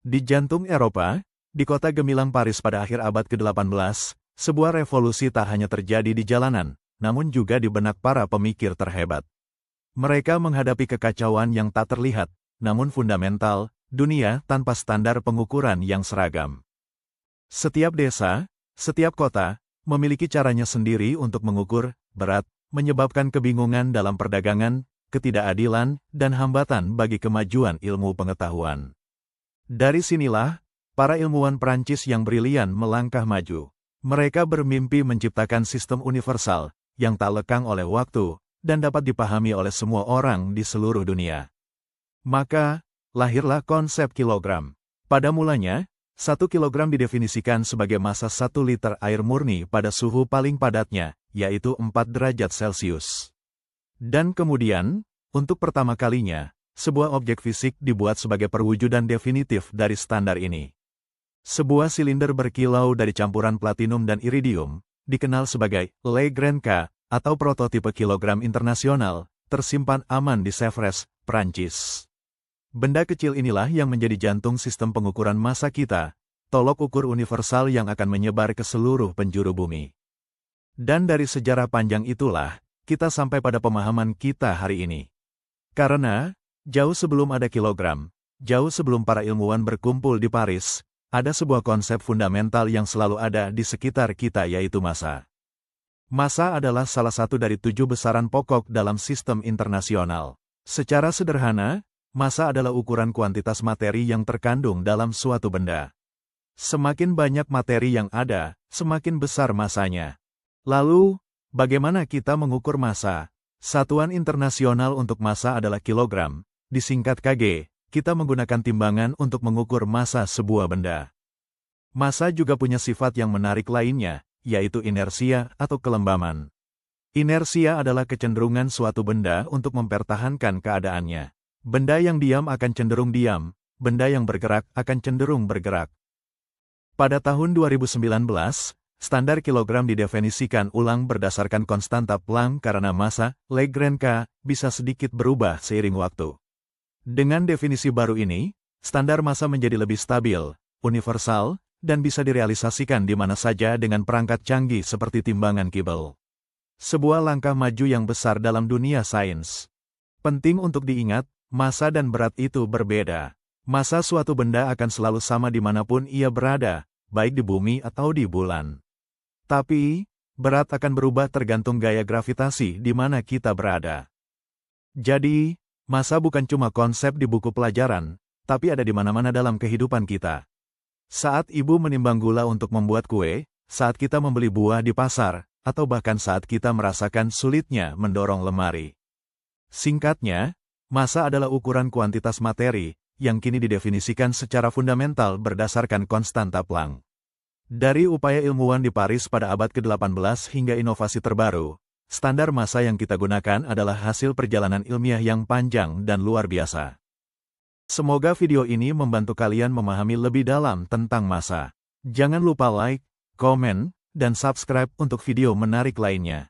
Di jantung Eropa, di kota gemilang Paris pada akhir abad ke-18, sebuah revolusi tak hanya terjadi di jalanan, namun juga di benak para pemikir terhebat. Mereka menghadapi kekacauan yang tak terlihat, namun fundamental, dunia tanpa standar pengukuran yang seragam. Setiap desa, setiap kota, memiliki caranya sendiri untuk mengukur berat, menyebabkan kebingungan dalam perdagangan, ketidakadilan, dan hambatan bagi kemajuan ilmu pengetahuan. Dari sinilah, para ilmuwan Prancis yang brilian melangkah maju. Mereka bermimpi menciptakan sistem universal, yang tak lekang oleh waktu, dan dapat dipahami oleh semua orang di seluruh dunia. Maka, lahirlah konsep kilogram. Pada mulanya, 1 kilogram didefinisikan sebagai massa 1 liter air murni pada suhu paling padatnya, yaitu 4 derajat Celcius. Dan kemudian, untuk pertama kalinya, sebuah objek fisik dibuat sebagai perwujudan definitif dari standar ini. Sebuah silinder berkilau dari campuran platinum dan iridium, dikenal sebagai Le Grand K, atau prototipe kilogram internasional, tersimpan aman di Sèvres, Prancis. Benda kecil inilah yang menjadi jantung sistem pengukuran massa kita, tolok ukur universal yang akan menyebar ke seluruh penjuru bumi. Dan dari sejarah panjang itulah, kita sampai pada pemahaman kita hari ini. Karena, jauh sebelum ada kilogram, jauh sebelum para ilmuwan berkumpul di Paris, ada sebuah konsep fundamental yang selalu ada di sekitar kita yaitu massa. Massa adalah salah satu dari 7 besaran pokok dalam sistem internasional. Secara sederhana, massa adalah ukuran kuantitas materi yang terkandung dalam suatu benda. Semakin banyak materi yang ada, semakin besar massanya. Lalu, bagaimana kita mengukur massa? Satuan internasional untuk massa adalah kilogram, disingkat kg. Kita menggunakan timbangan untuk mengukur massa sebuah benda. Massa juga punya sifat yang menarik lainnya, yaitu inersia atau kelembaman. Inersia adalah kecenderungan suatu benda untuk mempertahankan keadaannya. Benda yang diam akan cenderung diam, benda yang bergerak akan cenderung bergerak. Pada tahun 2019, standar kilogram didefinisikan ulang berdasarkan konstanta Planck karena massa, Le Grand K, bisa sedikit berubah seiring waktu. Dengan definisi baru ini, standar massa menjadi lebih stabil, universal, dan bisa direalisasikan di mana saja dengan perangkat canggih seperti timbangan kibel. Sebuah langkah maju yang besar dalam dunia sains. Penting untuk diingat, massa dan berat itu berbeda. Massa suatu benda akan selalu sama dimanapun ia berada, baik di bumi atau di bulan. Tapi, berat akan berubah tergantung gaya gravitasi di mana kita berada. Jadi, massa bukan cuma konsep di buku pelajaran, tapi ada di mana-mana dalam kehidupan kita. Saat ibu menimbang gula untuk membuat kue, saat kita membeli buah di pasar, atau bahkan saat kita merasakan sulitnya mendorong lemari. Singkatnya, massa adalah ukuran kuantitas materi, yang kini didefinisikan secara fundamental berdasarkan konstanta Planck. Dari upaya ilmuwan di Paris pada abad ke-18 hingga inovasi terbaru, standar massa yang kita gunakan adalah hasil perjalanan ilmiah yang panjang dan luar biasa. Semoga video ini membantu kalian memahami lebih dalam tentang massa. Jangan lupa like, komen, dan subscribe untuk video menarik lainnya.